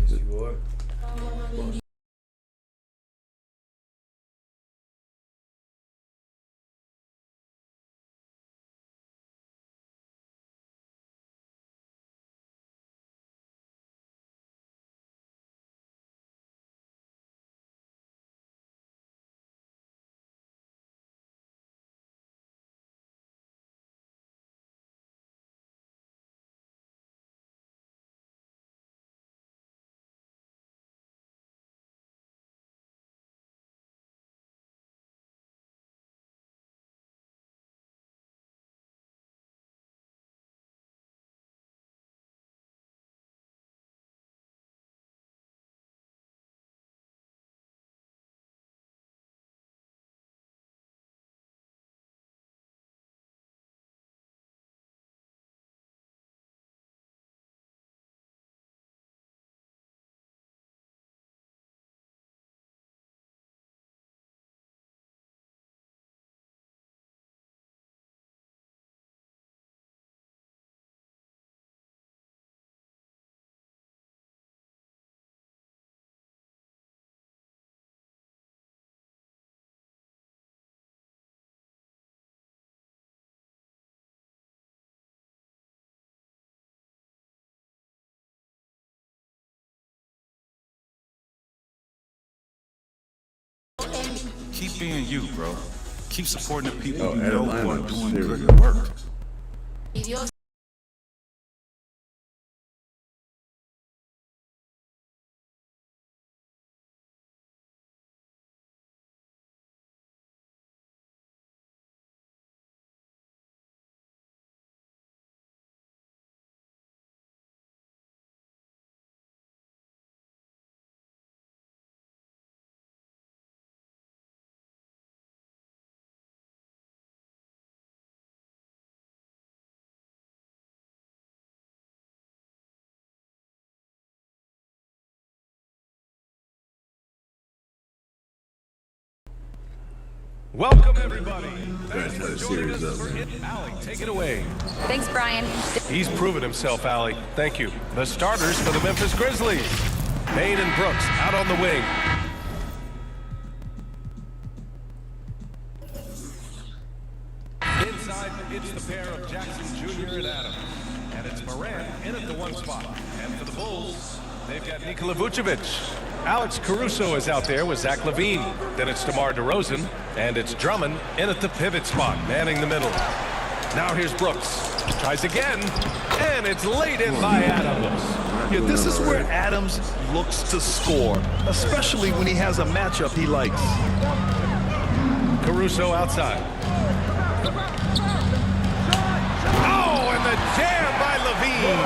Yes, you are. Keep being you, bro. Keep supporting the people you Adam know who are Lyons, doing there we good go. work. Welcome, everybody. Guys had a series of them. Allie, take it away. Thanks, Brian. He's proven himself, Allie. Thank you. The starters for the Memphis Grizzlies. Payne and Brooks out on the wing. Inside, it's the pair of Jackson Jr. and Adams. And it's Moran in at the one spot. And for the Bulls, they've got Nikola Vucevic. Alex Caruso is out there with Zach LaVine. Then it's DeMar DeRozan. And it's Drummond in at the pivot spot, manning the middle. Now here's Brooks. Tries again. And it's laid in by Adams. Yeah, this is where Adams looks to score, especially when he has a matchup he likes. Caruso outside. Oh, and the jam by LaVine.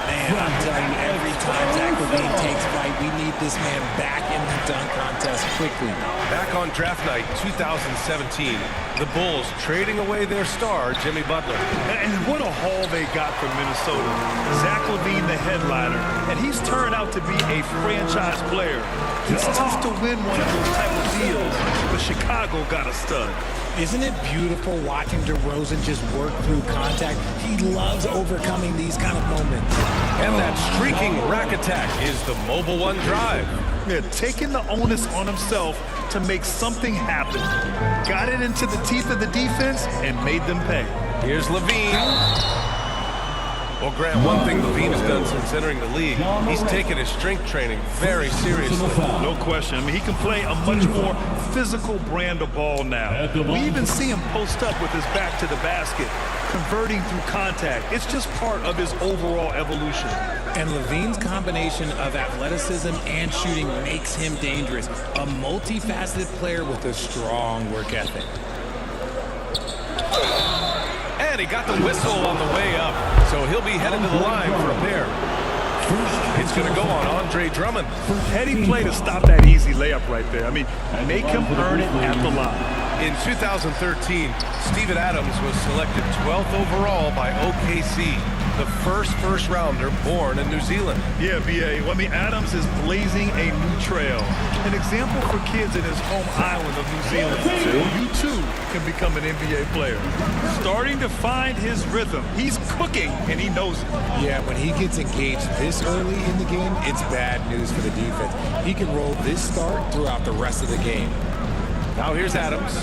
Man, I'm telling you, every time Zach LaVine takes flight, we need this man back in the dunk contest quickly. Back on draft night 2017, the Bulls trading away their star, Jimmy Butler. And what a haul they got from Minnesota. Zach LaVine, the headliner, and he's turned out to be a franchise player. It's tough to win one of those type of deals, but Chicago got a stud. Isn't it beautiful watching DeRozan just work through contact? He loves overcoming these kind of moments. And that streaking rack attack is the Mobile One drive. Yeah, taking the onus on himself to make something happen. Got it into the teeth of the defense and made them pay. Here's LaVine. Well, Grant, one thing LaVine has done since entering the league, he's taken his strength training very seriously. No question. I mean, he can play a much more physical brand of ball now. We even see him post up with his back to the basket, converting through contact. It's just part of his overall evolution. And LaVine's combination of athleticism and shooting makes him dangerous. A multifaceted player with a strong work ethic. And he got the whistle on the way up, so he'll be headed to the line for a pair. It's going to go on Andre Drummond. Heady play to stop that easy layup right there. I mean, make him earn it at the line. In 2013, Steven Adams was selected 12th overall by OKC. the first rounder born in New Zealand. Yeah, B.A. Well, I mean, Adams is blazing a new trail. An example for kids in his home island of New Zealand. You too can become an NBA player. Starting to find his rhythm. He's cooking, and he knows it. Yeah, when he gets engaged this early in the game, it's bad news for the defense. He can roll this start throughout the rest of the game. Now here's Adams.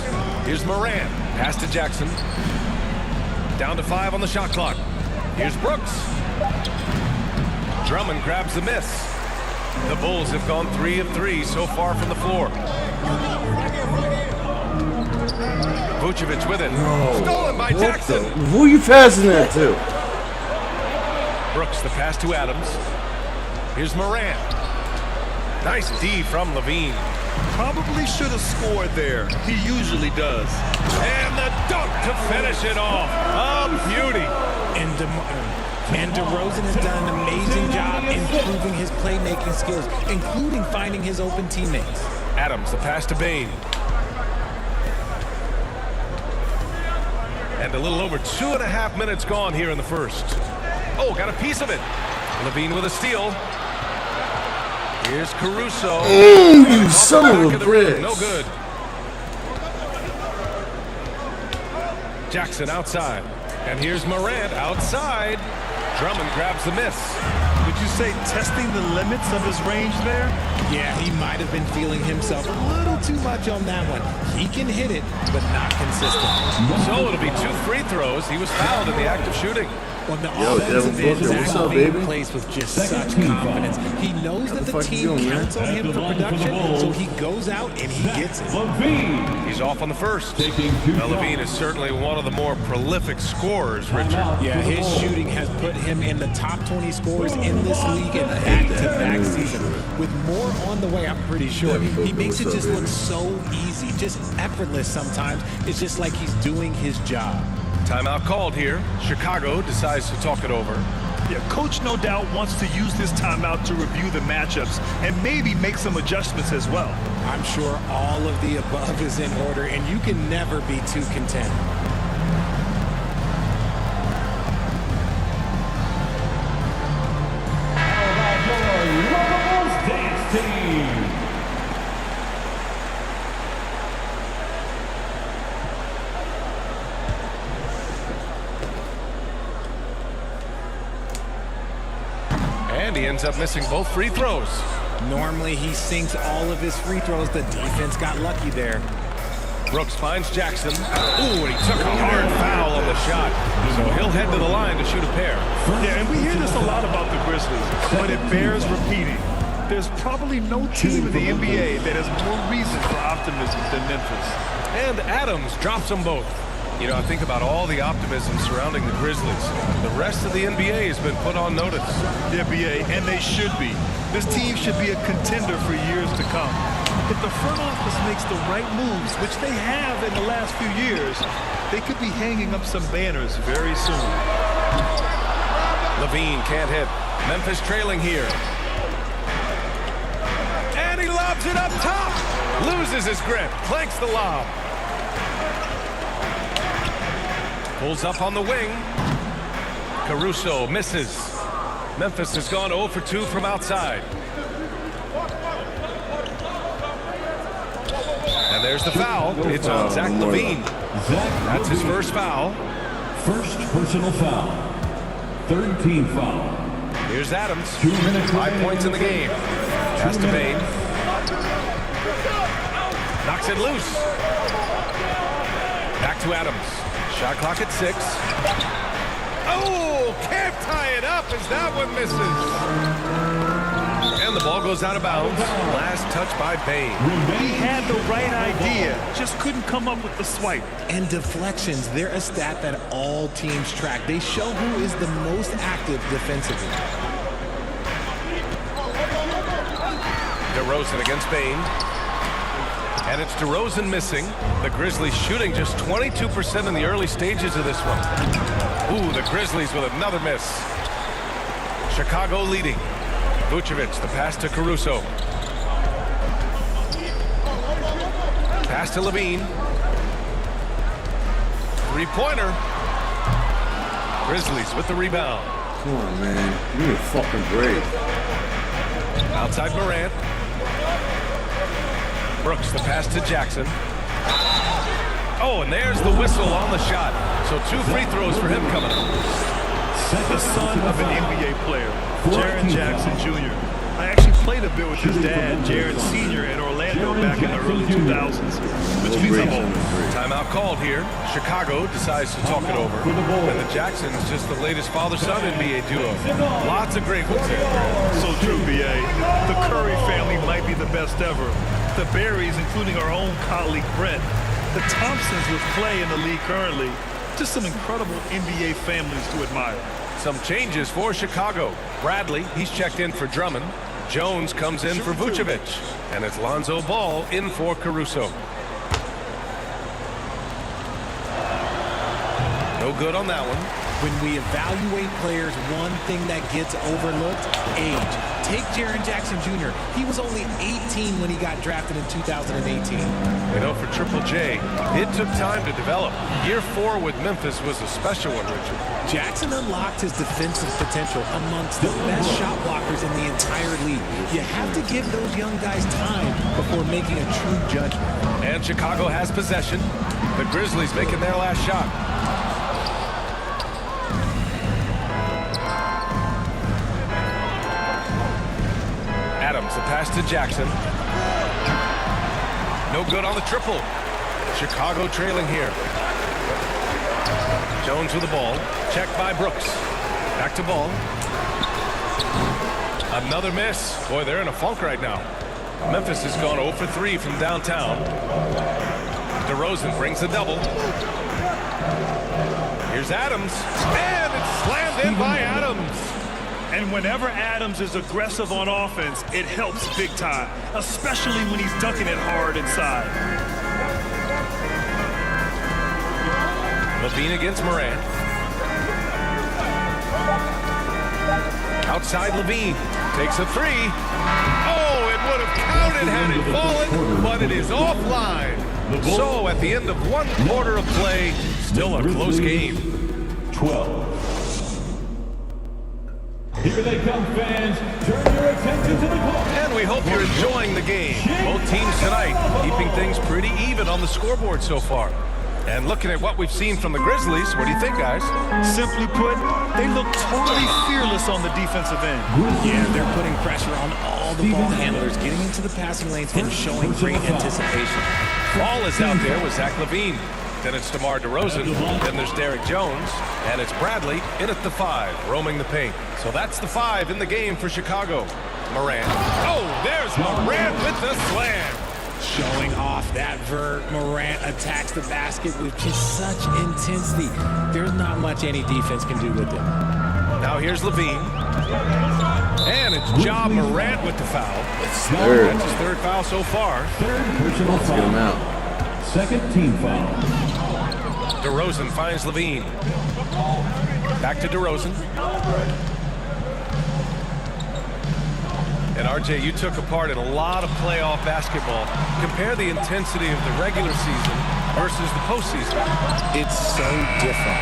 Here's Moran. Pass to Jackson. Down to 5 on the shot clock. Here's Brooks. Drummond grabs the miss. The Bulls have gone 3 of 3 so far from the floor. Vucevic with it. Stolen by Jackson. Who are you passing that to? Brooks, the pass to Adams. Here's Moran. Nice D from Levine. Probably should have scored there. He usually does. And the dunk to finish it off. A beauty. And DeRozan has done an amazing job improving his playmaking skills, including finding his open teammates. Adams, the pass to Bane. And a little over 2.5 minutes gone here in the first. Oh, got a piece of it. Levine with a steal. Here's Caruso. You son of a bitch. No good. Jackson outside. And here's Morant outside. Drummond grabs the miss. Would you say testing the limits of his range there? Yeah, he might have been feeling himself a little too much on that one. He can hit it, but not consistent. So it'll be 2 free throws. He was fouled in the act of shooting. Well, the Yo, offensive Devin end, Booker, what's Zach up, LaVine baby? plays with just such confidence. He knows that the fuck you team doing, man? counts on him for production, so he goes out and he gets it. He's off on the first. Now, Levine is certainly one of the more prolific scorers, Richard. Yeah, his shooting has put him in the top 20 scorers in this league in back-to-back season. With more on the way, I'm pretty sure. He makes it just look so easy, just effortless sometimes. It's just like he's doing his job. Timeout called here. Chicago decides to talk it over. Yeah, coach no doubt wants to use this timeout to review the matchups and maybe make some adjustments as well. I'm sure all of the above is in order, and you can never be too content. And he ends up missing both free throws. Normally, he sinks all of his free throws. The defense got lucky there. Brooks finds Jackson. Ooh, and he took a hard foul on the shot. So he'll head to the line to shoot a pair. Yeah, and we hear this a lot about the Grizzlies, but it bears repeating. There's probably no team in the NBA that has more reason for optimism than Memphis. And Adams drops them both. You know, I think about all the optimism surrounding the Grizzlies. The rest of the NBA has been put on notice. The NBA, and they should be. This team should be a contender for years to come. If the front office makes the right moves, which they have in the last few years, they could be hanging up some banners very soon. Levine can't hit. Memphis trailing here. And he lobs it up top. Loses his grip. Clanks the lob. Pulls up on the wing. Caruso misses. Memphis has gone 0 for 2 from outside. And there's the foul. It's on Zach LaVine. That's his first foul. First personal foul. Third team foul. Here's Adams. 5 points in the game. Pass to Bane. Knocks it loose. Back to Adams. Shot clock at 6. Oh, can't tie it up as that one misses. And the ball goes out of bounds. Last touch by Bane. He had the right idea, just couldn't come up with the swipe. And deflections, they're a stat that all teams track. They show who is the most active defensively. DeRozan against Bane. And it's DeRozan missing. The Grizzlies shooting just 22% in the early stages of this one. Ooh, the Grizzlies with another miss. Chicago leading. Vucevic, the pass to Caruso. Pass to Levine. Three-pointer. Grizzlies with the rebound. Come on, man. Give me a fucking break. Outside Morant. Brooks, the pass to Jackson. Oh, and there's the whistle on the shot. So 2 free throws for him coming up. The son of an NBA player, Jaren Jackson Jr. I actually played a bit with his dad, Jaren Sr. in Orlando back in the early 2000s. Which means I'm old. Timeout called here. Chicago decides to talk it over. And the Jacksons, just the latest father-son NBA duo. Lots of great ones here. So true, B.A. The Curry family might be the best ever. The Berries, including our own colleague Brett. The Thompsons with Clay in the league currently. Just some incredible NBA families to admire. Some changes for Chicago. Bradley, he's checked in for Drummond. Jones comes in for Vucevic. And it's Lonzo Ball in for Caruso. No good on that one. When we evaluate players, one thing that gets overlooked, age. Take Jaren Jackson Jr. He was only 18 when he got drafted in 2018. You know, for Triple J, it took time to develop. Year 4 with Memphis was a special one, Richard. Jackson unlocked his defensive potential amongst the best shot blockers in the entire league. You have to give those young guys time before making a true judgment. And Chicago has possession. The Grizzlies making their last shot. Adams, the pass to Jackson. No good on the triple. Chicago trailing here. Jones with the ball. Checked by Brooks. Back to Ball. Another miss. Boy, they're in a funk right now. Memphis has gone 0 for 3 from downtown. DeRozan brings the double. Here's Adams. And it's slammed in by Adams. And whenever Adams is aggressive on offense, it helps big time, especially when he's dunking it hard inside. Levine against Morant. Outside Levine. Takes a 3. Oh, it would have counted had it fallen, but it is offline. So at the end of 1 quarter of play, still a close game. 12. Here they come, fans. Turn your attention to the clock. And we hope you're enjoying the game. Both teams tonight keeping things pretty even on the scoreboard so far. And looking at what we've seen from the Grizzlies, what do you think, guys? Simply put, they look totally fearless on the defensive end. Yeah, they're putting pressure on all the ball handlers, getting into the passing lanes and showing great anticipation. Ball is out there with Zach LaVine. Then it's DeMar DeRozan. Then there's Derek Jones. And it's Bradley in at the 5, roaming the paint. So that's the 5 in the game for Chicago. Morant. Oh, there's Morant with the slam. Showing off that vert. Morant attacks the basket with just such intensity. There's not much any defense can do with him. Now here's LaVine. And it's Ja Morant with the foul. That's That's his 3rd foul so far. Third personal Get him foul. out. Second team foul. DeRozan finds LaVine. Back to DeRozan. And RJ, you took a part in a lot of playoff basketball. Compare the intensity of the regular season versus the postseason. It's so different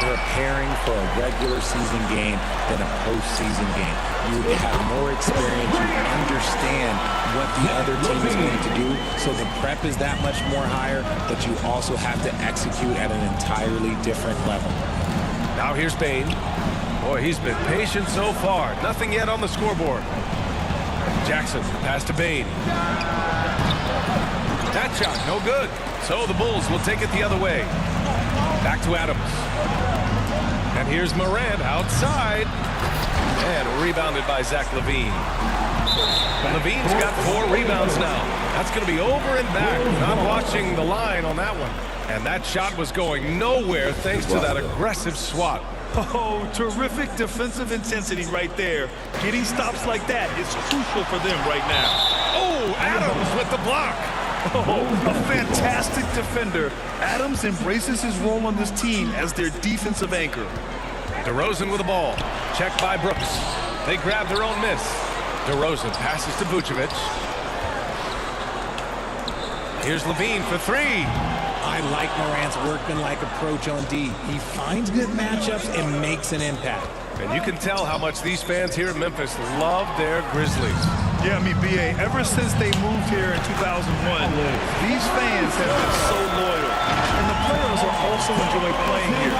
preparing for a regular season game than a postseason game. You have more experience, you understand what the other team is going to do, so the prep is that much more higher, but you also have to execute at an entirely different level. Now here's Bane. Boy, he's been patient so far. Nothing yet on the scoreboard. Jackson, pass to Bane. That shot, no good. So the Bulls will take it the other way. Back to Adams. And here's Morant outside. And rebounded by Zach LaVine. LaVine's got 4 rebounds now. That's going to be over and back. Not watching the line on that one. And that shot was going nowhere thanks to that aggressive swat. Oh, terrific defensive intensity right there. Getting stops like that is crucial for them right now. Oh, Adams with the block. Oh, a fantastic defender. Adams embraces his role on this team as their defensive anchor. DeRozan with the ball. Checked by Brooks. They grab their own miss. DeRozan passes to Vucevic. Here's LaVine for 3. I like Morant's workmanlike approach on D. He finds good matchups and makes an impact. And you can tell how much these fans here in Memphis love their Grizzlies. Yeah, I mean, BA, ever since they moved here in 2001, these fans have been so loyal. And the players are also enjoy playing here.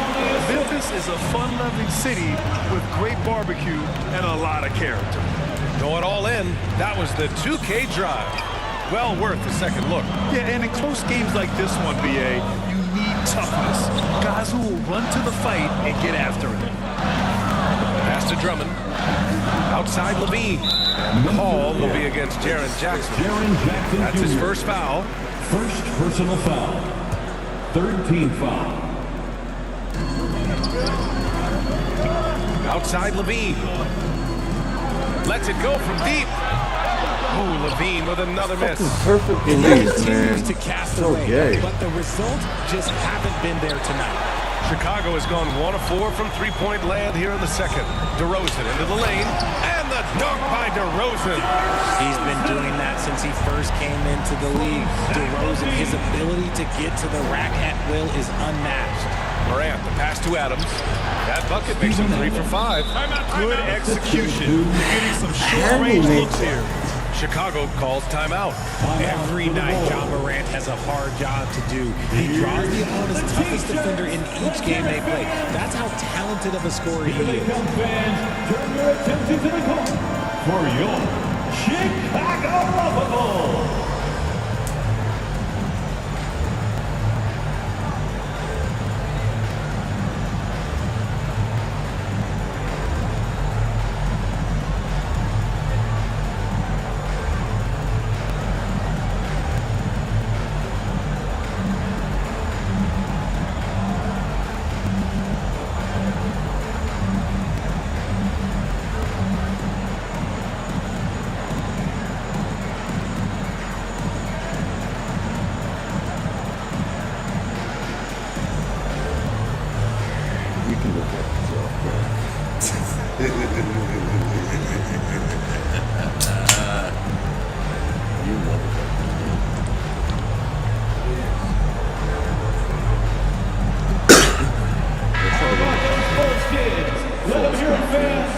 Memphis is a fun-loving city with great barbecue and a lot of character. Going all in, that was the 2K drive. Well worth a second look. Yeah, and in close games like this one, BA, you need toughness. Guys who will run to the fight and get after it. Pass to Drummond. Outside Levine. Call will be against Jaren Jackson. That's his first foul. First personal foul. Third team foul. Outside Levine. Lets it go from deep. Oh, Levine with another miss. Perfect He release, continues man. to cast So away, gay. but the results just haven't been there tonight. Chicago has gone 1 of 4 from three-point land here in the second. DeRozan into the lane, and the dunk by DeRozan. He's been doing that since he first came into the league. DeRozan, his ability to get to the rack at will is unmatched. Morant, the pass to Adams. That bucket makes him 3 for 5. Good execution. Getting some short-range looks here. Chicago calls timeout. Every night, John Morant has a hard job to do. He draws the opponent's toughest defender in each game they play. That's how talented of a scorer he is. Fans, turn your attention to the court for your Chicago Bulls. You can look at yourself, bro. You Let them hear it, fans.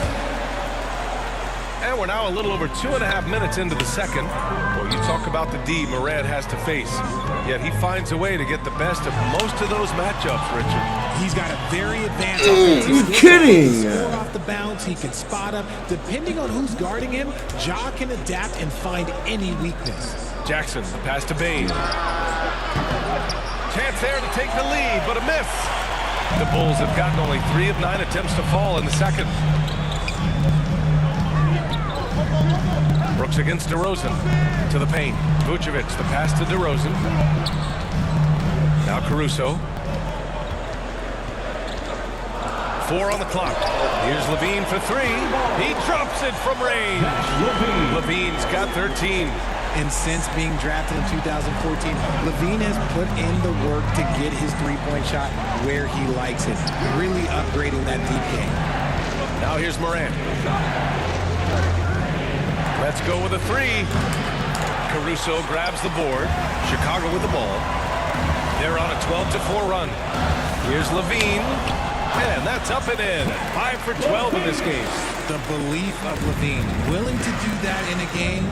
And we're now a little over 2.5 minutes into the second. Well, you talk about the D Morant has to face. Yet he finds a way to get the best of most of those matchups, Richard. He's got a very advanced offensive you skill. kidding? He can score off the bounce. He can spot up. Depending on who's guarding him, Ja can adapt and find any weakness. Jackson, the pass to Bain. Chance there to take the lead, but a miss. The Bulls have gotten only 3 of 9 attempts to fall in the second. Brooks against DeRozan. To the paint. Vucevic, the pass to DeRozan. Now Caruso. 4 on the clock. Here's Levine for 3. He drops it from range. Levine's got 13. And since being drafted in 2014, Levine has put in the work to get his three-point shot where he likes it, really upgrading that deep game. Now here's Morant. Let's go with a 3. Caruso grabs the board. Chicago with the ball. They're on a 12-4 run. Here's Levine. And that's up and in. 5 for 12 in this game. The belief of Levine, willing to do that in a game,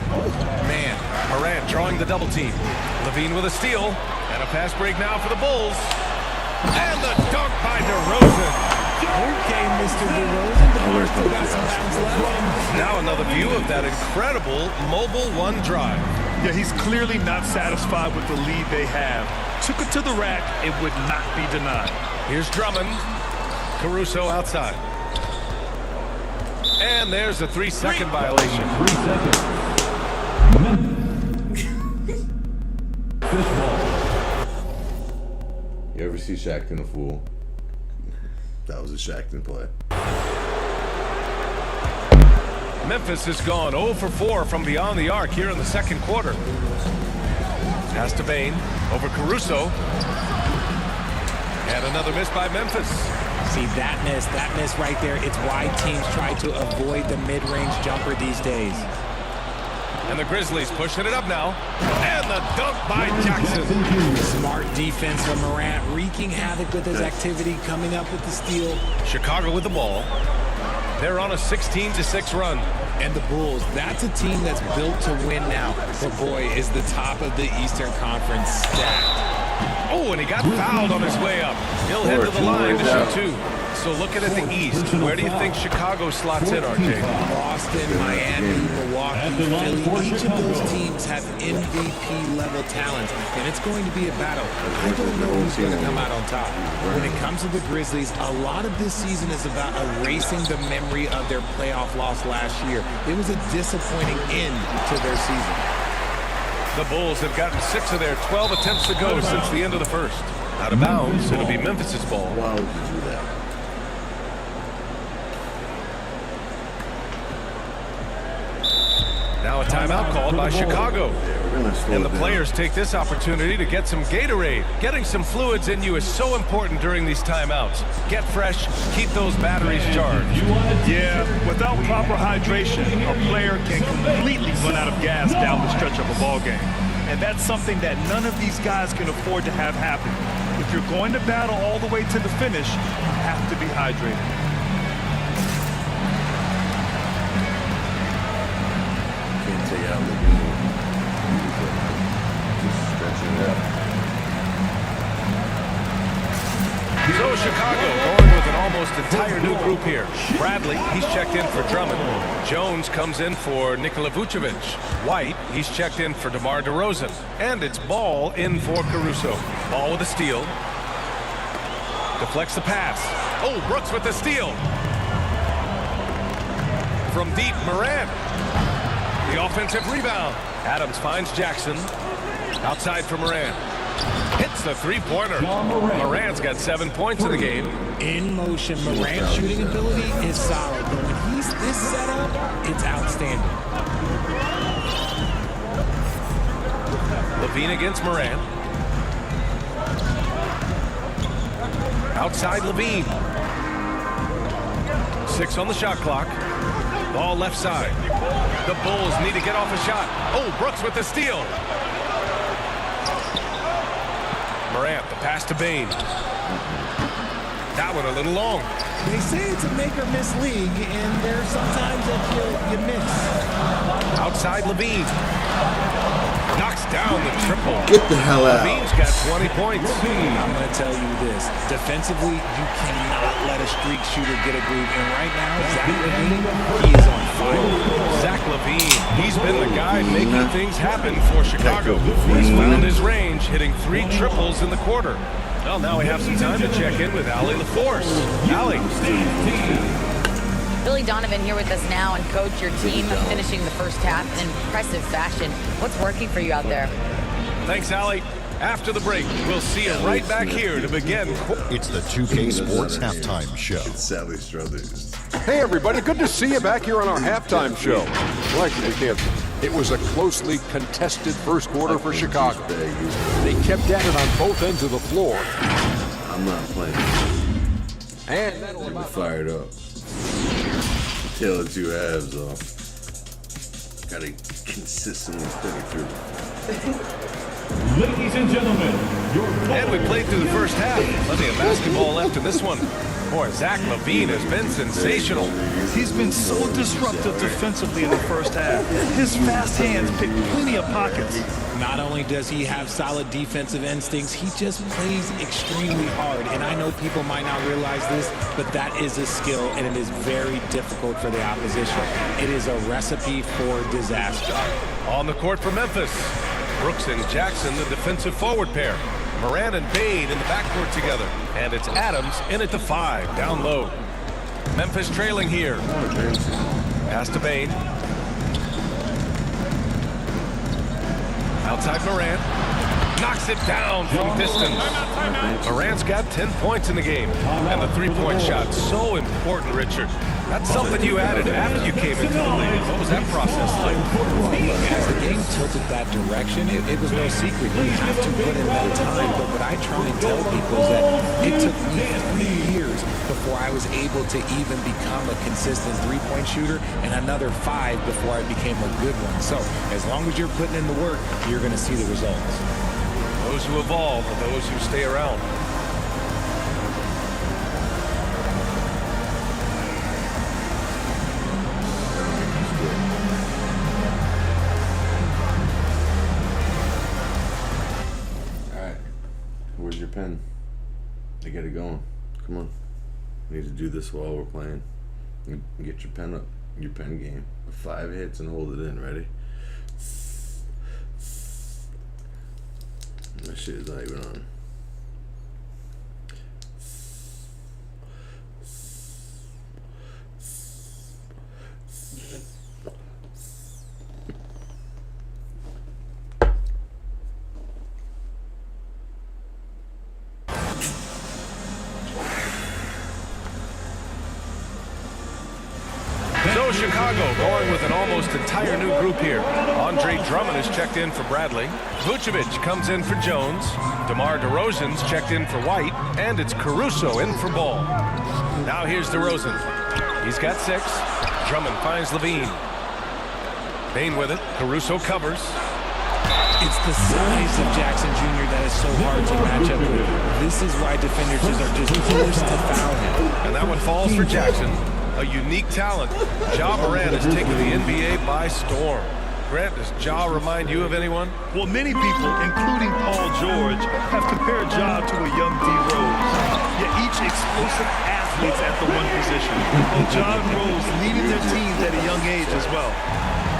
man. Morant drawing the double team. Levine with a steal. And a pass break now for the Bulls. And the dunk by DeRozan. Okay, Mr. DeRozan, but we're still got some bounce left. Now another view of that incredible mobile 1 drive. Yeah, he's clearly not satisfied with the lead they have. Took it to the rack, it would not be denied. Here's Drummond. Caruso outside. And there's a 3-second violation. 3 seconds. Fifth ball. You ever see Shaqtin' a fool? That was a Shaqtin' play. Memphis has gone 0 for 4 from beyond the arc here in the second quarter. Pass to Bain over Caruso. And another miss by Memphis. See, that miss right there, it's why teams try to avoid the mid-range jumper these days. And the Grizzlies pushing it up now. And the dunk by Jackson. Smart defense from Morant, wreaking havoc with his activity, coming up with the steal. Chicago with the ball. They're on a 16-6 run. And the Bulls, that's a team that's built to win now. But boy, is the top of the Eastern Conference stacked. Oh, and he got fouled on his way up. He'll head to the line to shoot 2. So looking at the East, where do you think Chicago slots in, RJ? Boston, Miami, Milwaukee, Philly, each of those teams have MVP-level talent, and it's going to be a battle. I don't know who's going to come out on top. When it comes to the Grizzlies, a lot of this season is about erasing the memory of their playoff loss last year. It was a disappointing end to their season. The Bulls have gotten 6 of their 12 attempts to go since the end of the first. Out of bounds, it'll be Memphis's ball. Why would you do that? Now a timeout called by Chicago. And the players take this opportunity to get some Gatorade. Getting some fluids in you is so important during these timeouts. Get fresh, keep those batteries charged. Yeah, without proper hydration, a player can completely run out of gas down the stretch of a ball game. And that's something that none of these guys can afford to have happen. If you're going to battle all the way to the finish, you have to be hydrated. So Chicago going with an almost entire new group here. Bradley, he's checked in for Drummond. Jones comes in for Nikola Vucevic. White, he's checked in for DeMar DeRozan. And it's Ball in for Caruso. Ball with a steal. Deflects the pass. Oh, Brooks with the steal. From deep, Morant. The offensive rebound. Adams finds Jackson. Outside for Morant. Hits the three-pointer. Morant's got 7 points in the game. In motion, Morant's shooting ability is solid, but when he's this set up, it's outstanding. Levine against Morant. Outside Levine. 6 on the shot clock. Ball left side. The Bulls need to get off a shot. Oh, Brooks with the steal. Morant, the pass to Bane. That one a little long. They say it's a make-or-miss league, and there's sometimes that you miss. Outside Levine. Knocks down the triple. Get the hell out. Levine's got 20 points. I'm going to tell you this. Defensively, you cannot let a streak shooter get a groove. And right now, Zach LaVine, he is on fire. Zach LaVine, he's been the guy making things happen for Chicago. He's found his range, hitting 3 triples in the quarter. Well, now we have some time to check in with Allie LaForce. Allie. Billy Donovan here with us now, and coach, your team finishing the first half in impressive fashion. What's working for you out there? Thanks, Allie. After the break, we'll see you right back here to begin. It's the 2K Sports Halftime Show. It's Sally Struthers. Hey, everybody. Good to see you back here on our halftime show. Well, actually, we can't. It was a closely contested first quarter for Chicago. They kept at it on both ends of the floor. I'm not playing. And that'll They were fired up. Tail of 2 halves off. Gotta consistently steady through. Ladies and gentlemen, And we played through the first half. Plenty of basketball left in this one. Boy, Zach LaVine has been sensational. He's been so disruptive defensively in the first half. His fast hands pick plenty of pockets. Not only does he have solid defensive instincts, he just plays extremely hard. And I know people might not realize this, but that is a skill, and it is very difficult for the opposition. It is a recipe for disaster. On the court for Memphis. Brooks and Jackson, the defensive forward pair. Morant and Bane in the backcourt together. And it's Adams in at the 5, down low. Memphis trailing here. Pass to Bane. Outside Morant. Knocks it down from distance. Morant's got 10 points in the game. And the three-point shot, so important, Richard. That's something you added after you came into the league. What was that process like? As the game tilted that direction, it was no secret. You have to put in that time. But what I try and tell people is that it took me 3 years before I was able to even become a consistent three-point shooter, and another 5 before I became a good one. So as long as you're putting in the work, you're going to see the results. Those who evolve are those who stay around. your pen. I get it going. Come on. We need to do this while we're playing. Get your pen up. Your pen game. 5 hits and hold it in. Ready? That shit is not even on. So Chicago going with an almost entire new group here. Andre Drummond is checked in for Bradley. Vucevic comes in for Jones. DeMar DeRozan's checked in for White. And it's Caruso in for Ball. Now here's DeRozan. He's got 6. Drummond finds Levine. Bain with it. Caruso covers. It's the size of Jackson Jr. that is so hard to match up with. This is why defenders are just forced to foul him. And that one falls for Jackson. A unique talent. Ja Morant has taken the NBA by storm. Grant, does Ja remind you of anyone? Well, many people, including Paul George, have compared Ja to a young D. Rose. Yet each explosive athletes at the one position. Well, Ja and Rose leading their teams at a young age as well.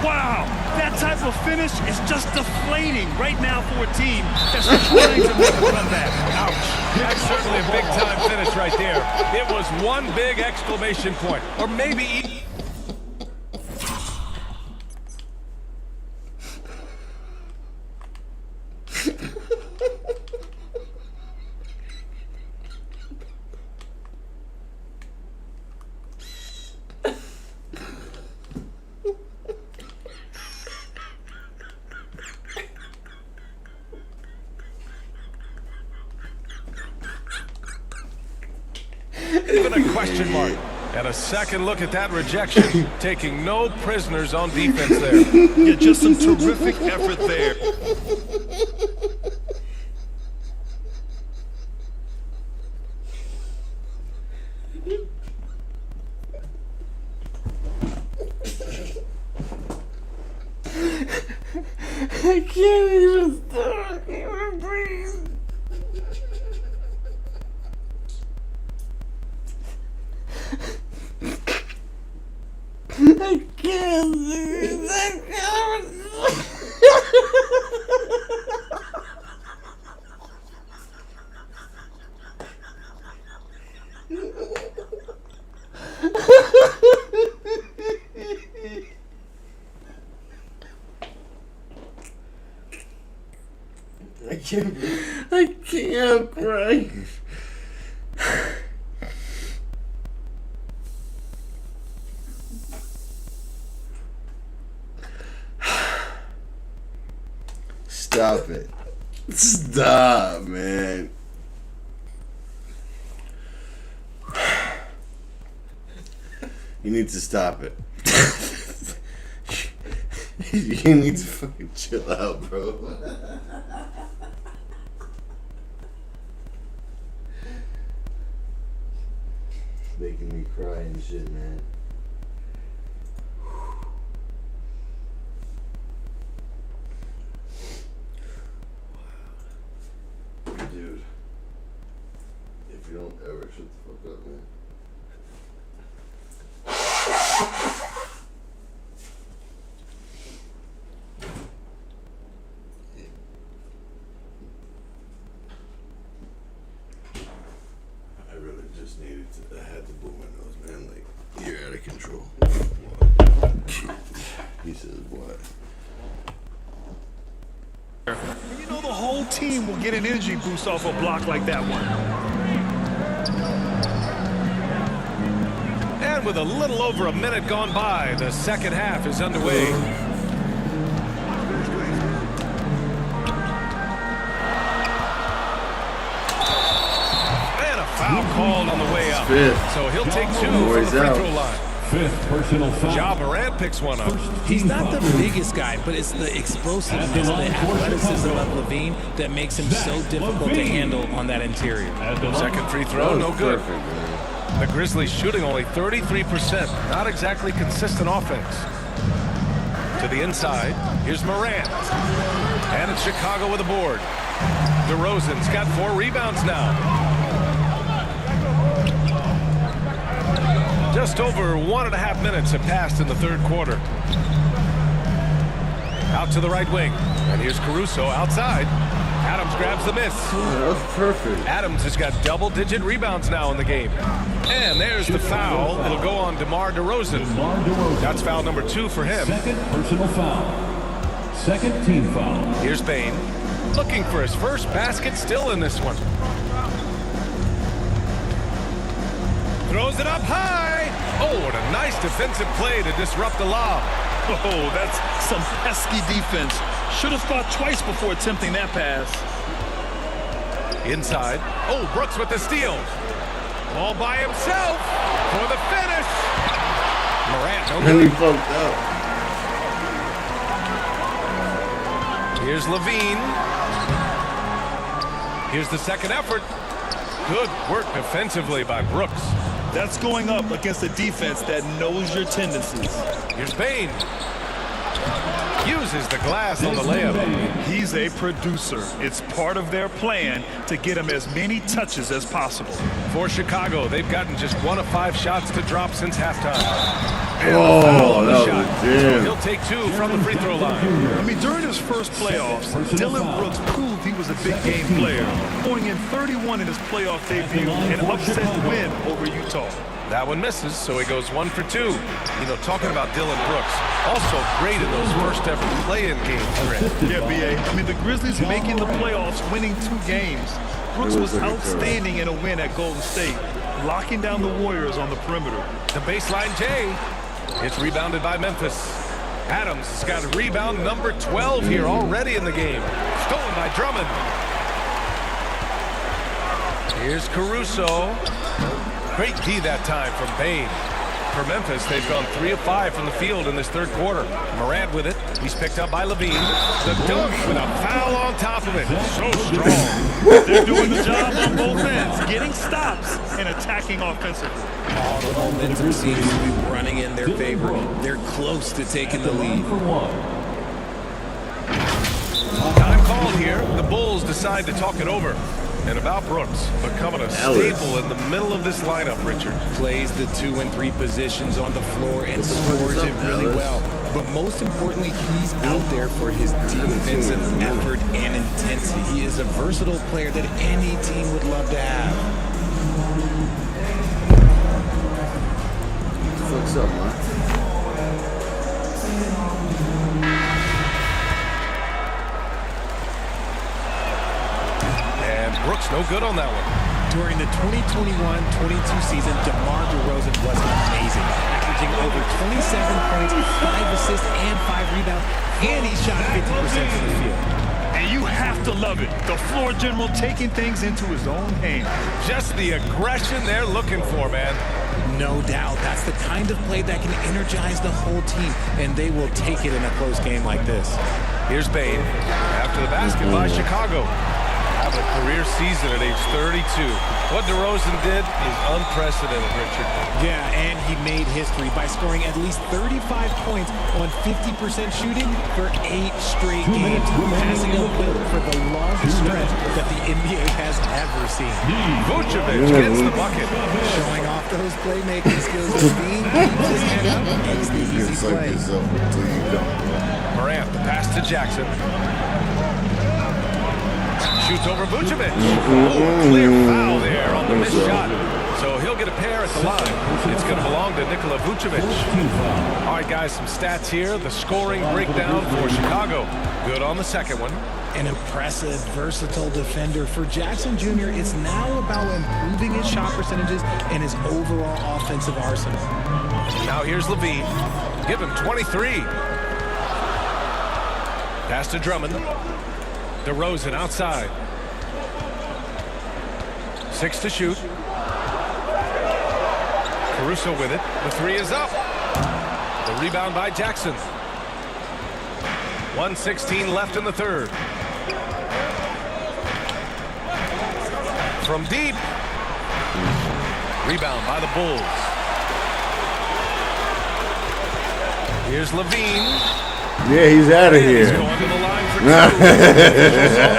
Wow, that type of finish is just deflating right now for a team that's trying to make a comeback. Ouch. That's certainly a big-time finish right there. It was one big exclamation point. Or maybe... even a question mark. And a second look at that rejection, taking no prisoners on defense there. Yeah, just some terrific effort there. I can't even stop. I can't even breathe. I can't do it. I can't. I can't cry. Stop it. Stop, man. You need to stop it. You need to fucking chill out, bro. Making me cry and shit, man. Dude, if you don't ever shut the fuck up, man. I really just needed to, I had to blow my nose, man. Like, you're out of control. What? He says, what? You know, the whole team will get an energy boost off a block like that one. And with a little over a minute gone by, the second half is underway. And a foul called on the way up. So he'll take 2 from the free throw line. 5th personal foul. Ja Morant picks one up. He's not the biggest guy, but it's the explosiveness, the athleticism of Levine that makes him so difficult to handle on that interior. Second free throw, no good. The Grizzlies shooting only 33%. Not exactly consistent offense. To the inside, here's Morant. And it's Chicago with a board. DeRozan's got 4 rebounds now. Just over 1.5 minutes have passed in the third quarter. Out to the right wing. And here's Caruso outside. Adams grabs the miss. That was perfect. Adams has got double-digit rebounds now in the game. And there's the foul. It'll go on DeMar DeRozan. That's foul number 2 for him. Second personal foul. Second team foul. Here's Bane. Looking for his first basket, still in this one. Throws it up high. Oh, what a nice defensive play to disrupt the lob. Oh, that's some pesky defense. Should have thought twice before attempting that pass. Inside. Oh, Brooks with the steal. All by himself for the finish. Morant, no And he good. fucked up. Here's Levine. Here's the second effort. Good work defensively by Brooks. That's going up against a defense that knows your tendencies. Here's Bane. Uses the glass on the layup. He's a producer. It's part of their plan to get him as many touches as possible. For Chicago, they've gotten just 1 of 5 shots to drop since halftime. And Oh, a foul on the that shot. was So jam. he'll take 2 from the free throw line. I mean, during his first playoffs, Dylan Brooks proved he was a big game player, going in 31 in his playoff debut and upset win over Utah. That one misses, so he goes 1 for 2. You know, talking about Dylan Brooks, also great in those first ever play-in games for him. Yeah, B.A. I mean, the Grizzlies making the playoffs, winning 2 games. Brooks was outstanding in a win at Golden State, locking down the Warriors on the perimeter. The baseline J. It's rebounded by Memphis. Adams has got rebound number 12 here already in the game. Stolen by Drummond. Here's Caruso. Great D that time from Bane. For Memphis, they've gone 3 of 5 from the field in this third quarter. Morant with it. He's picked up by Levine. The dunk with a foul on top of it. So strong. They're doing the job on both ends, getting stops and attacking offensively. All the momentum seems to be running in their favor. They're close to taking the lead. Time called here. The Bulls decide to talk it over. And about Brooks becoming a staple in the middle of this lineup, Richard. Plays the 2 and 3 positions on the floor and scores it really well. But most importantly, he's out there for his defensive effort and intensity. He is a versatile player that any team would love to have. What's up, man? Brooks no good on that one. During the 2021-22 season, DeMar DeRozan was amazing, averaging over 27 points, 5 assists, and 5 rebounds, and he shot 50% from the field. And you have to love it. The floor general taking things into his own hands. Just the aggression they're looking for, man. No doubt. That's the kind of play that can energize the whole team, and they will take it in a close game like this. Here's Bane. After the basket by Chicago. Having a career season at age 32. What DeRozan did is unprecedented, Richard. Yeah, and he made history by scoring at least 35 points on 50% shooting for 8 straight games, passing up Will for the longest stretch that the NBA has ever seen. Vucevic gets the bucket. Showing off those playmaking skills of being keeps his head up and makes the easy play. Morant, the pass to Jackson. Shoots over Vucevic. Oh, clear foul there on the missed shot. So he'll get a pair at the line. It's going to belong to Nikola Vucevic. All right, guys, some stats here. The scoring breakdown for Chicago. Good on the second one. An impressive, versatile defender. For Jackson Jr., it's now about improving his shot percentages and his overall offensive arsenal. Now here's Levine. Give him 23. Pass to Drummond. DeRozan outside. 6 to shoot. Caruso with it. The 3 is up. The rebound by Jackson. 1:16 left in the third. From deep. Rebound by the Bulls. Here's Levine. Yeah, he's out of here. He's going to the line for 2.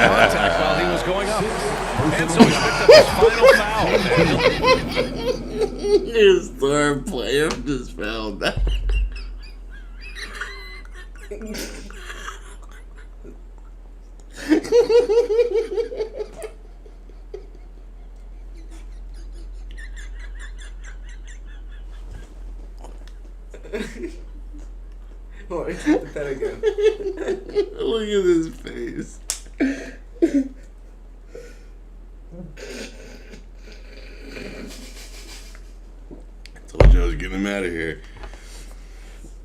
Contact And so he's picked up his final foul. His star player just fouled that. What? That again. Look at his face. I told you I was getting him out of here.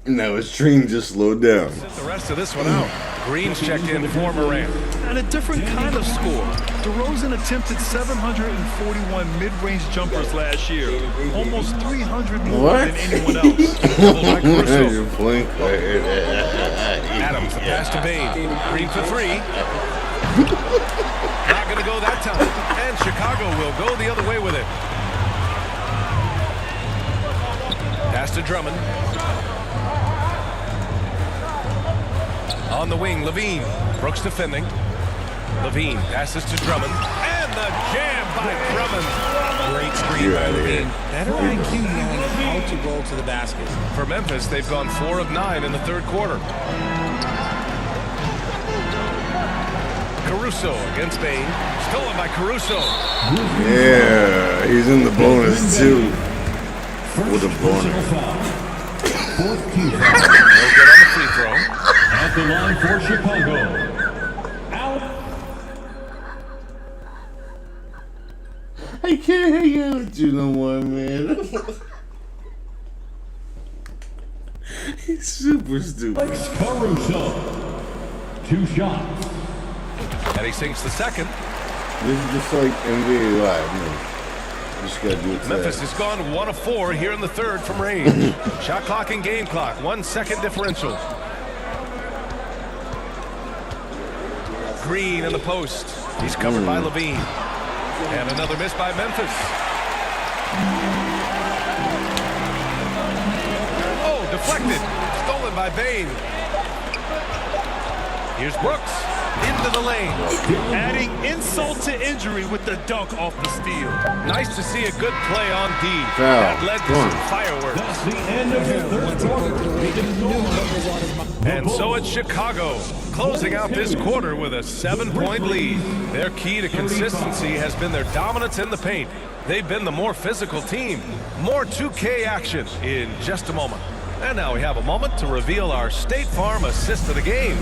Now his stream just slowed down. The rest of this one out. Green's checked in for Morant. And a different kind of score. DeRozan attempted 741 mid-range jumpers last year. Almost 300 more than anyone else. Doubled by Caruso. You're playing Adams, the pass to Bane. Green for three. Not going to go that time. And Chicago will go the other way with it. Pass to Drummond. On the wing, Levine. Brooks defending. Levine passes to Drummond. And the jam by Drummond. Great screen by Levine. Better IQ knowing how to roll to the basket. For Memphis, they've gone 4 of 9 in the third quarter. Caruso against Bane. Stolen by Caruso. Yeah, he's in the bonus too. With a bonus. Fourth key No good on the free throw. at the line for Chicago. Out. I can't hang out with you no more, man. He's super stupid. Caruso. 2 shots. And he sinks the second. This is just like NBA Live, man. You just gotta do it. Memphis has gone 1 of 4 here in the third from range. Shot clock and game clock, 1 second differential. Green in the post. He's covered by Levine. And another miss by Memphis. Oh, deflected. Stolen by Bane. Here's Brooks. Into the lane. Adding insult to injury with the dunk off the steal. Nice to see a good play on D. Foul. That led to some fireworks. That's the end of the third quarter. And so it's Chicago, closing out this quarter with a 7-point lead. Their key to consistency has been their dominance in the paint. They've been the more physical team. More 2K action in just a moment. And now we have a moment to reveal our State Farm assist of the game.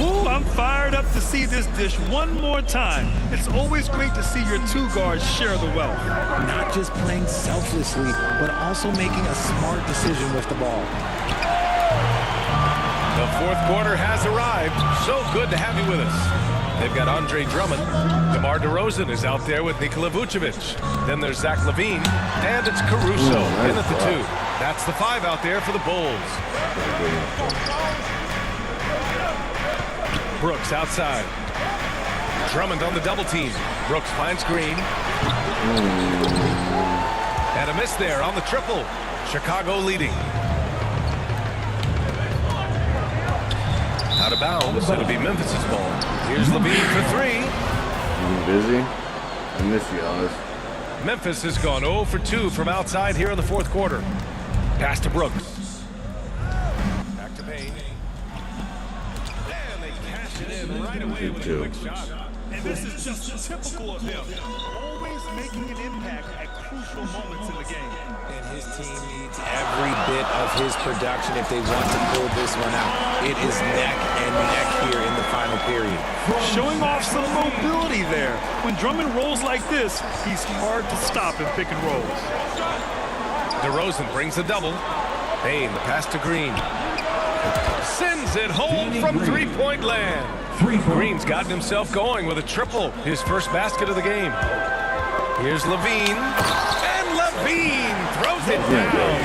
Ooh, I'm fired up to see this dish one more time. It's always great to see your 2 guards share the wealth. Not just playing selflessly, but also making a smart decision with the ball. The fourth quarter has arrived. So good to have you with us. They've got Andre Drummond. DeMar DeRozan is out there with Nikola Vucevic. Then there's Zach Levine. And it's Caruso in at the 2. That's the 5 out there for the Bulls. Brooks outside. Drummond on the double team. Brooks finds Green. And a miss there on the triple. Chicago leading. Out of bounds. It'll be Memphis' ball. Here's Levine for 3. You busy? I miss you, Alice. Memphis has gone 0 for 2 from outside here in the fourth quarter. Pass to Brooks. Back to Bane. And they cash it in right away with a quick shot. And this is just typical of him. Always making an impact at crucial moments in the game. And his team needs every bit of his production if they want to pull this one out. It is neck and neck here in the final period. Showing off some mobility there. When Drummond rolls like this, he's hard to stop in pick and rolls. DeRozan brings a double. Bane, the pass to Green. Sends it home from three-point land. Green's gotten himself going with a triple. His first basket of the game. Here's Levine. And Levine throws it down.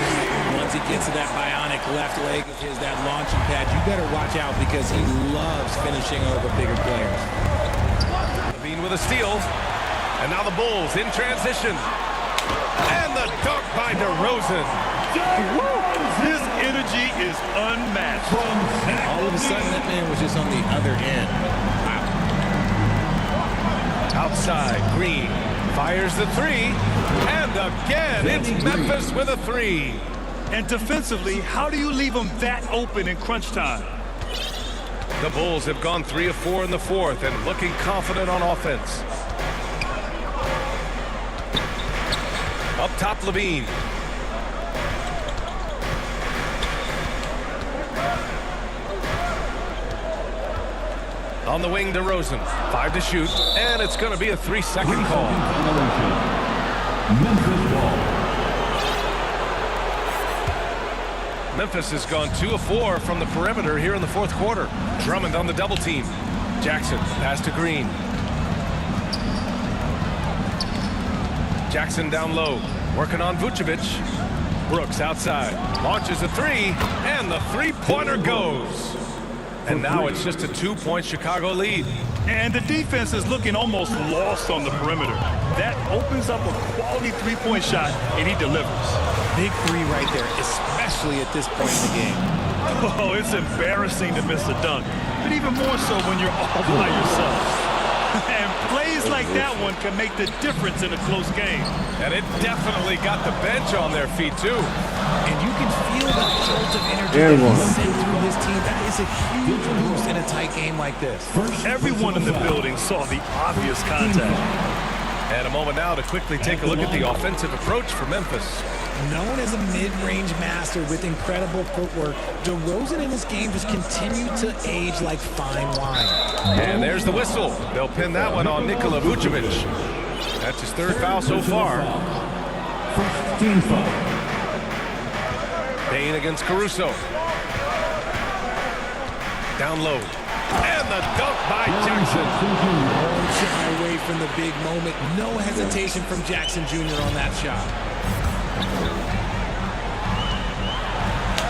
Once he gets to that bionic left leg of his, that launching pad, you better watch out because he loves finishing over bigger players. Levine with a steal. And now the Bulls in transition. And the dunk by DeRozan. His energy is unmatched. All of a sudden, that man was just on the other end. Wow. Outside, Green fires the three. And again, it's Memphis with a three. And defensively, how do you leave them that open in crunch time? The Bulls have gone 3 of 4 in the fourth and looking confident on offense. Up top, Levine. On the wing, DeRozan. 5 to shoot, and it's going to be a 3-second call. Memphis ball. Memphis has gone 2 of 4 from the perimeter here in the fourth quarter. Drummond on the double team. Jackson, pass to Green. Jackson down low, working on Vucevic. Brooks outside, launches a three, and the three-pointer goes. And now it's just a 2-point Chicago lead. And the defense is looking almost lost on the perimeter. That opens up a quality three-point shot, and he delivers. Big three right there, especially at this point in the game. Oh, it's embarrassing to miss a dunk, but even more so when you're all by yourself. And plays like that one can make the difference in a close game. And it definitely got the bench on their feet, too. And you can feel the jolt of energy that he's sent through his team. That is a huge boost in a tight game like this. Everyone in the building saw the obvious contact. And a moment now to quickly take a look at the offensive approach for Memphis. Known as a mid-range master with incredible footwork, DeRozan in this game just continued to age like fine wine. And there's the whistle. They'll pin that one on Nikola Vucevic. That's his third foul so far. First team foul. Payne against Caruso. Down low. And the dunk by Jackson. Don't shy away from the big moment. No hesitation from Jackson Jr. on that shot.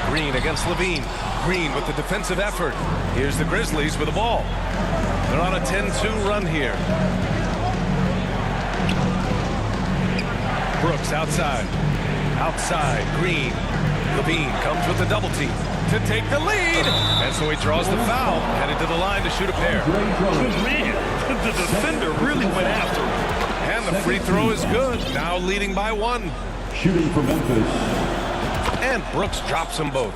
Green against Levine. Green with the defensive effort. Here's the Grizzlies with the ball. They're on a 10-2 run here. Brooks outside. Outside, Green. Levine comes with the double team to take the lead. And so he draws the foul, headed to the line to shoot a pair. Man, the defender really went after him. And the free throw is good. Now leading by 1. Shooting for Memphis. And Brooks drops them both.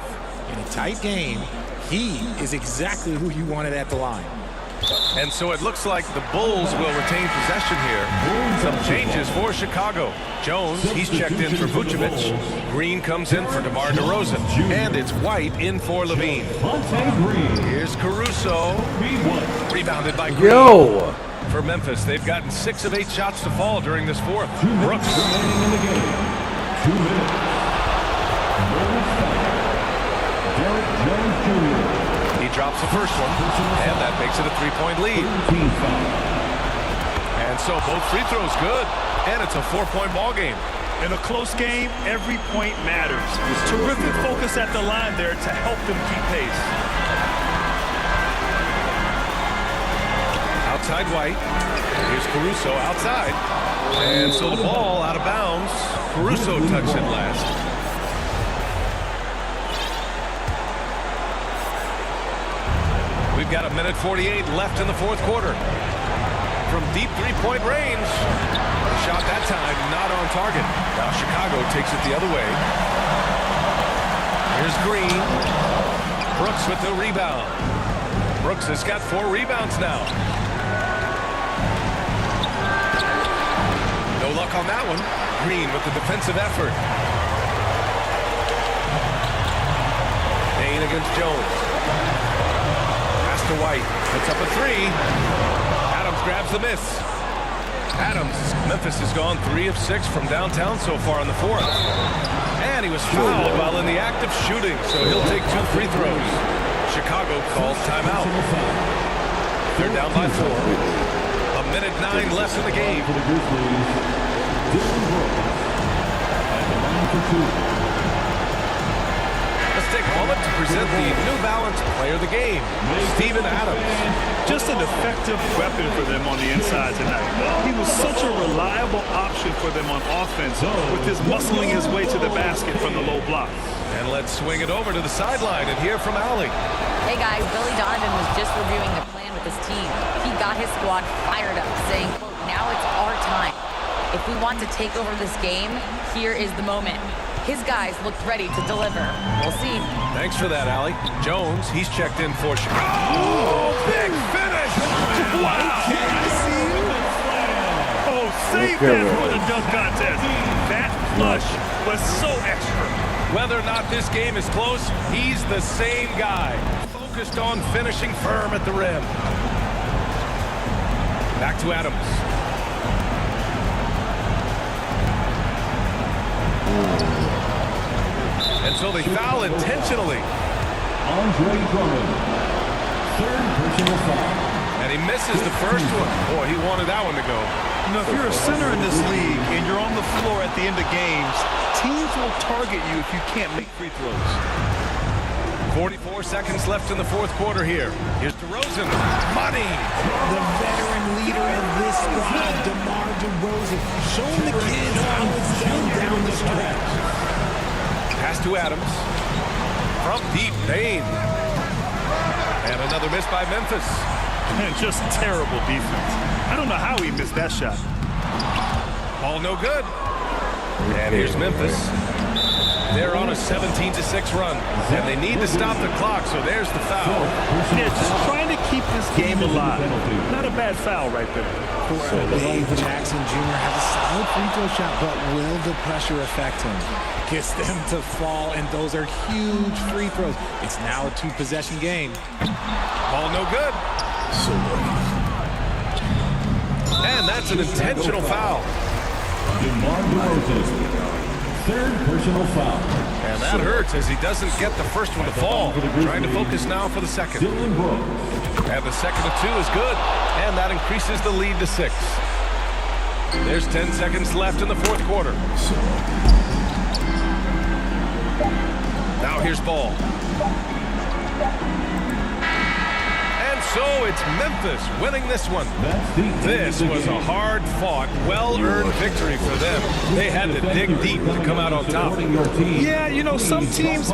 In a tight game, he is exactly who you wanted at the line. And so it looks like the Bulls will retain possession here. Some changes for Chicago. Jones, he's checked in for Vucevic. Green comes in for DeMar DeRozan. And it's White in for Levine. Here's Caruso. Rebounded by Green. For Memphis, they've gotten 6 of 8 shots to fall during this fourth. Brooks. Remaining in the game. 2 minutes. Derek Jones Jr. He drops the first one, and that makes it a 3-point lead. And so both free throws good, and it's a 4-point ball game. In a close game, every point matters. Terrific focus at the line there to help them keep pace. Outside White. Here's Caruso outside. And so the ball out of bounds. Caruso touched it last. We've got a minute 48 left in the fourth quarter. From deep three-point range. Shot that time, not on target. Now Chicago takes it the other way. Here's Green. Brooks with the rebound. Brooks has got 4 rebounds now. No luck on that one. Green with the defensive effort. Payne against Jones. Pass to White. Puts up a 3. Adams grabs the miss. Adams. Memphis has gone 3 of 6 from downtown so far in the fourth. And he was fouled while in the act of shooting, so he'll take 2 free throws. Chicago calls timeout. They're down by 4. A minute 9 left in the game. For the Grizzlies, Dylan Brooks at the line for 2. Let's take a moment to present the New Balance Player of the Game, Steven Adams. Just an effective weapon for them on the inside tonight. He was such a reliable option for them on offense with his muscling his way to the basket from the low block. And let's swing it over to the sideline and hear from Allie. Hey guys, Billy Donovan was just reviewing the plan with his team. He got his squad fired up, saying, quote, now it's our time. If we want to take over this game, here is the moment. His guys looked ready to deliver. We'll see. Thanks for that, Allie. Jones, he's checked in for Chicago. Oh, big finish! Wow! Oh, save that for the dunk contest. That flush was so extra. Whether or not this game is close, he's the same guy. Focused on finishing firm at the rim. Back to Adams. And so they foul intentionally. Andre Drummond, third personal foul. And he misses the first one. Boy, he wanted that one to go. You know, if you're a center in this league and you're on the floor at the end of games, teams will target you if you can't make free throws. 44 seconds left in the fourth quarter here. Here's DeRozan. Money! The veteran leader of this squad, DeMar DeRozan, showing the kids how it's done down the stretch. Pass to Adams. From deep, Payne. And another miss by Memphis. Man, just terrible defense. I don't know how he missed that shot. Ball no good. And here's Memphis. They're on a 17-6 run, and they need to stop the clock, so there's the foul. Yeah, just trying to keep this game alive. Not a bad foul right there. Dave Jackson Jr. has a solid free throw shot, but will the pressure affect him? Gets them to fall, and those are huge free throws. It's now a two-possession game. Ball no good. And that's an intentional foul. DeMar DeRozan, third personal foul. And that hurts as he doesn't get the first one to fall. Trying to focus now for the second. Dylan Brooks. And the second of two is good. And that increases the lead to 6. There's 10 seconds left in the fourth quarter. Now here's Ball. And so it's Memphis winning this one. This was a hard-fought, well-earned victory for them. They had to dig deep to come out on top. Yeah, you know, some teams